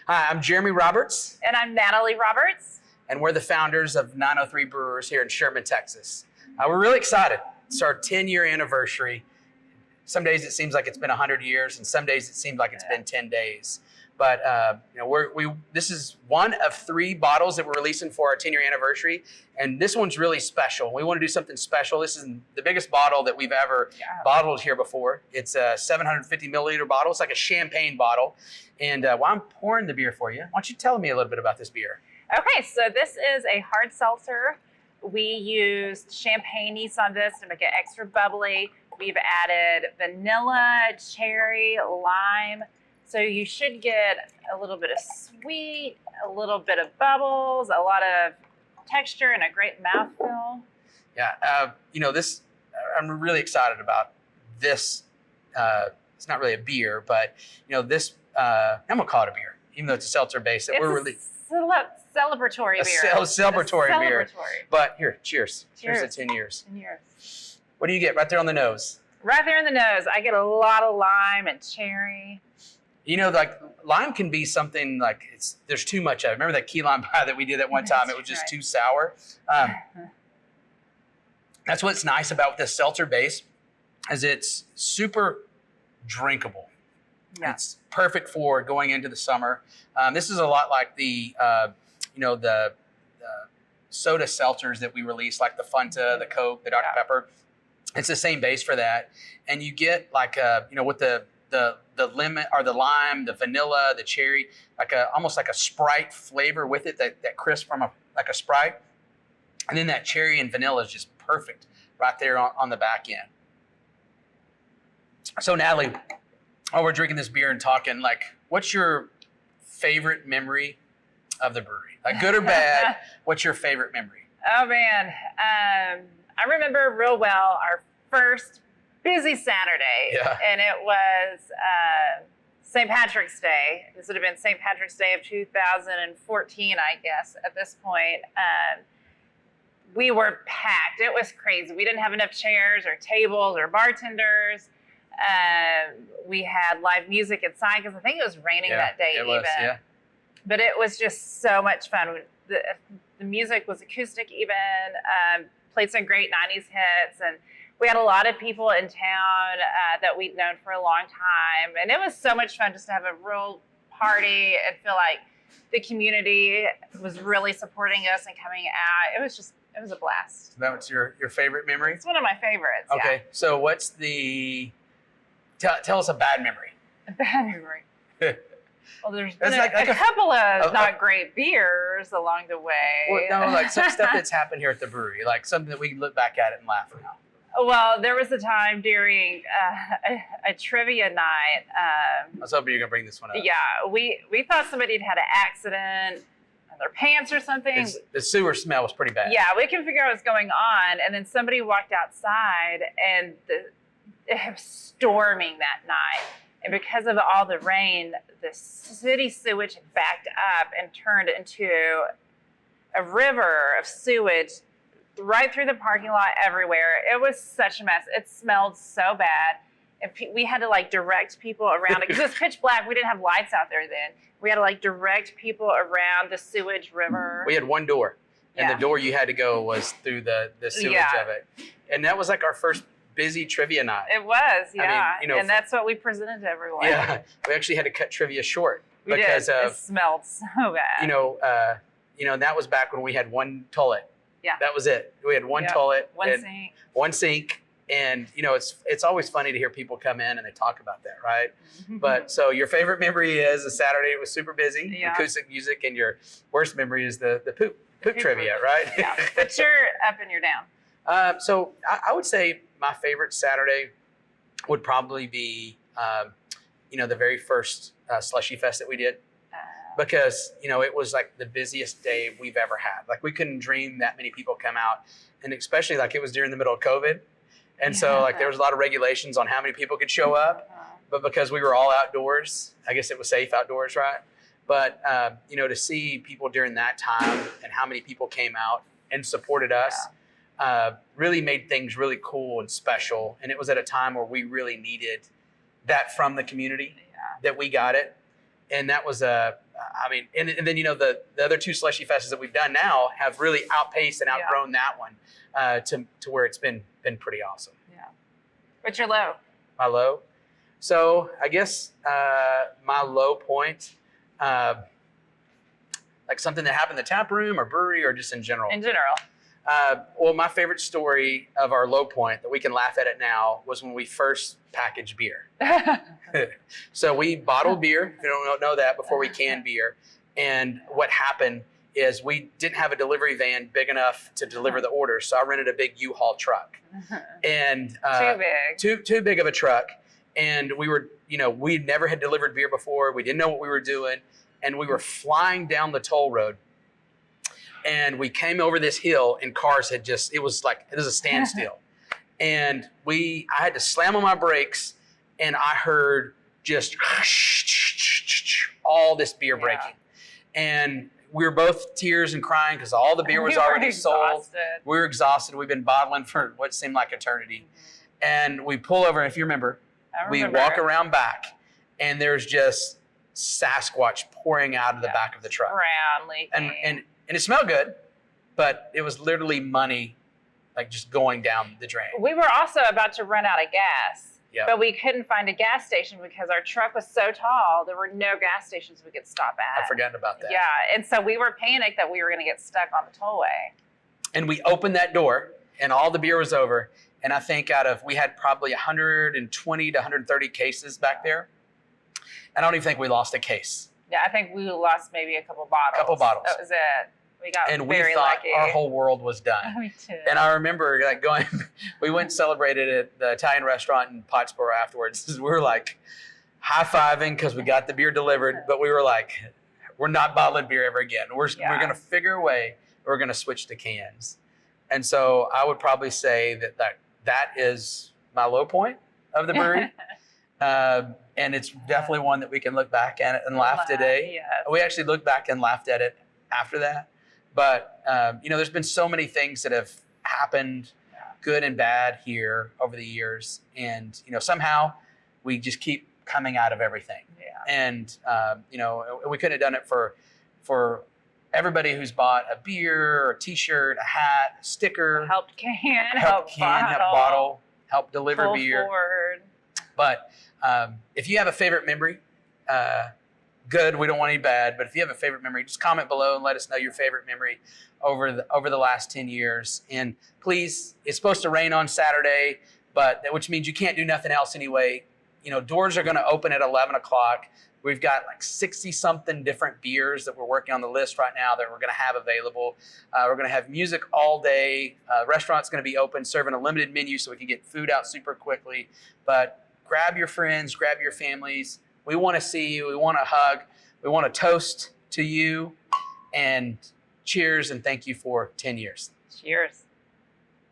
Hi, I'm Jeremy Roberts. And I'm Natalie Roberts. And we're the founders of 903 Brewers here in Sherman, Texas. We're really excited. It's our 10-year anniversary. Some days it seems like it's been 100 years, and some days it seems like it's been 10 days. But this is one of 3 bottles that we're releasing for our 10-year anniversary, and this one's really special. We want to do something special. This is the biggest bottle that we've ever bottled here before. It's a 750 milliliter bottle. It's like a champagne bottle. And while I'm pouring the beer for you, why don't you tell me a little bit about this beer? Okay, so this is a hard seltzer. We used champagne yeast on this to make it extra bubbly. We've added vanilla, cherry, lime. So you should get a little bit of sweet, a little bit of bubbles, a lot of texture, and a great mouthfeel. Yeah, I'm really excited about this. It's not really a beer, but this. I'm gonna call it a beer, even though it's a seltzer base. Celebratory beer. Celebratory beer. But here, cheers. Cheers to 10 years. 10 years. What do you get right there on the nose? Right there in the nose, I get a lot of lime and cherry. Like lime can be something like there's too much of it. Remember that key lime pie that we did that one time? It was just too sour. That's what's nice about this seltzer base, is it's super drinkable. Yeah. It's perfect for going into the summer. This is a lot like the soda seltzers that we release, like the Fanta, the Coke, the Dr. Pepper. It's the same base for that, and you get like with the lemon or the lime, the vanilla, the cherry, almost like a Sprite flavor with it, that crisp from like a Sprite. And then that cherry and vanilla is just perfect right there on the back end. So Natalie, while we're drinking this beer and talking, what's your favorite memory of the brewery? Like good or bad, what's your favorite memory? Oh man, I remember real well our first busy Saturday, and it was St. Patrick's Day. This would have been St. Patrick's Day of 2014, I guess, at this point. We were packed. It was crazy. We didn't have enough chairs or tables or bartenders. We had live music inside because I think it was raining that day even. But it was just so much fun. The music was acoustic even, played some great 90s hits, and we had a lot of people in town that we'd known for a long time, and it was so much fun just to have a real party and feel like the community was really supporting us and coming out. It was a blast. That was your favorite memory? It's one of my favorites. Okay, so what's the? Tell us a bad memory. A bad memory. Well, there's been a couple of not great beers along the way. Well, no, some stuff that's happened here at the brewery, like something that we can look back at it and laugh now. Well, there was a time during a trivia night. I was hoping you were going to bring this one up. Yeah, we thought somebody had an accident in their pants or something. The sewer smell was pretty bad. Yeah, we couldn't figure out what was going on. And then somebody walked outside, and it was storming that night. And because of all the rain, the city sewage had backed up and turned into a river of sewage right through the parking lot everywhere. It was such a mess. It smelled so bad. And we had to direct people around it because it was pitch black. We didn't have lights out there then. We had to direct people around the sewage river. We had one door, and the door you had to go was through the sewage of it. And that was our first busy trivia night. It was, yeah. I mean, and that's what we presented to everyone. Yeah, we actually had to cut trivia short because it smelled so bad. And that was back when we had one toilet. Yeah. That was it. We had one toilet. One sink. And, it's always funny to hear people come in and they talk about that, right? But so your favorite memory is a Saturday. It was super busy, acoustic music, and your worst memory is the poop trivia, right? Yeah, but you're up and you're down. So I would say my favorite Saturday would probably be, the very first Slushy Fest that we did. Because, it was the busiest day we've ever had. We couldn't dream that many people come out. And especially it was during the middle of COVID. And so there was a lot of regulations on how many people could show up. But because we were all outdoors, I guess it was safe outdoors, right? But, to see people during that time and how many people came out and supported us really made things really cool and special. And it was at a time where we really needed that from the community, that we got it. And that was a I mean, and then, you know, the other 2 slushy fests that we've done now have really outpaced and outgrown that one to where it's been pretty awesome. Yeah. What's your low? My low? So I guess my low point, like something that happened in the tap room or brewery or just in general? In general. Well, my favorite story of our low point that we can laugh at it now was when we first packaged beer. So we bottled beer, if you don't know that, before we canned beer. And what happened is we didn't have a delivery van big enough to deliver the orders. So I rented a big U-Haul truck. And too big. Too big of a truck. And we were, you know, we never had delivered beer before. We didn't know what we were doing. And we were flying down the toll road. And we came over this hill and cars had just, it was a standstill. And I had to slam on my brakes and I heard just all this beer breaking. And we were both tears and crying because all the beer was already sold. We were exhausted. We've been bottling for what seemed like eternity. And we pull over, and if you remember, we walk around back and there's just Sasquatch pouring out of the back of the truck. Brown leaking. And it smelled good, but it was literally money, like just going down the drain. We were also about to run out of gas, but we couldn't find a gas station because our truck was so tall. There were no gas stations we could stop at. I forgot about that. Yeah, and so we were panicked that we were going to get stuck on the tollway. And we opened that door, and all the beer was over. And I think we had probably 120 to 130 cases back there. I don't even think we lost a case. Yeah, I think we lost maybe a couple bottles. That was it. We got very lucky. Our whole world was done. Me too. And I remember we went and celebrated at the Italian restaurant in Pottsboro afterwards. We were like high-fiving because we got the beer delivered, but we were like, we're not bottling beer ever again. We're going to figure a way. We're going to switch to cans. And so I would probably say that is my low point of the brewery. And it's definitely one that we can look back at and laugh today. Yes. We actually looked back and laughed at it after that. But, you know, there's been so many things that have happened, good and bad here over the years. And, you know, somehow we just keep coming out of everything. Yeah. And, you know, we couldn't have done it for everybody who's bought a beer or a T-shirt, a hat, a sticker. Help bottle, help deliver beer. Forward. But if you have a favorite memory, good, we don't want any bad, but if you have a favorite memory, just comment below and let us know your favorite memory over the last 10 years. And please, it's supposed to rain on Saturday, which means you can't do nothing else anyway. You know, doors are going to open at 11 o'clock. We've got like 60-something different beers that we're working on the list right now that we're going to have available. We're going to have music all day. Restaurant's going to be open, serving a limited menu so we can get food out super quickly. But grab your friends, grab your families. We want to see you. We want to hug. We want to toast to you. And cheers and thank you for 10 years. Cheers.